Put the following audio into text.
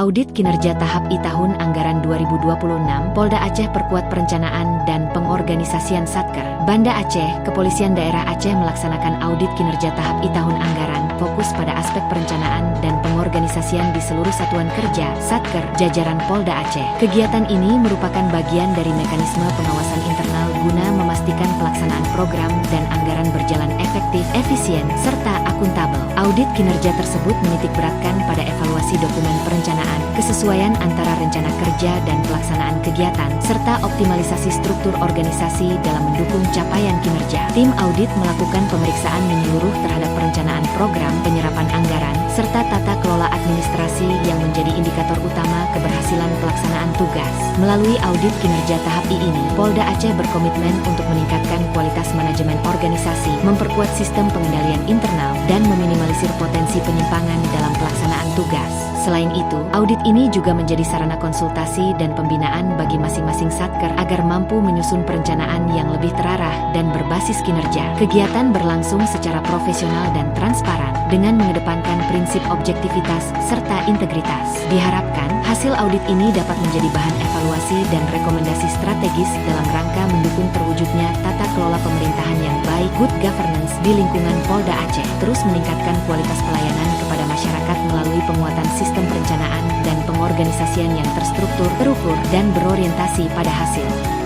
Audit kinerja tahap I tahun anggaran 2026, Polda Aceh perkuat perencanaan dan pengorganisasian Satker. Banda Aceh, Kepolisian Daerah Aceh melaksanakan audit kinerja tahap I tahun anggaran, fokus pada aspek perencanaan dan pengorganisasian di seluruh satuan kerja Satker jajaran Polda Aceh. Kegiatan ini merupakan bagian dari mekanisme pengawasan internal guna memastikan pelaksanaan program dan anggaran berjalan efektif, efisien, serta akuntabel. Audit kinerja tersebut menitikberatkan pada evaluasi dokumen perencanaan, kesesuaian antara rencana kerja dan pelaksanaan kegiatan, serta optimalisasi struktur organisasi dalam mendukung capaian kinerja. Tim audit melakukan pemeriksaan menyeluruh terhadap perencanaan program, penyerapan anggaran, serta tata kelola administrasi yang menjadi indikator utama keberhasilan pelaksanaan tugas. Melalui audit kinerja tahap I ini, Polda Aceh berkomitmen untuk meningkatkan kualitas manajemen organisasi, memperkuat sistem pengendalian internal, dan meminimalisir potensi penyimpangan dalam pelaksanaan tugas. Selain itu, audit ini juga menjadi sarana konsultasi dan pembinaan bagi masing-masing Satker agar mampu menyusun perencanaan yang lebih terarah dan berbasis kinerja. Kegiatan berlangsung secara profesional dan transparan dengan mengedepankan prinsip objektivitas serta integritas. Diharapkan, hasil audit ini dapat menjadi bahan evaluasi dan rekomendasi strategis dalam rangka mendukung terwujudnya tata kelola pemerintahan yang baik, good governance di lingkungan Polda Aceh. Terus meningkatkan kualitas pelayanan kepada masyarakat melalui penguatan sistem perencanaan dan pengorganisasian yang terstruktur, terukur, dan berorientasi pada hasil.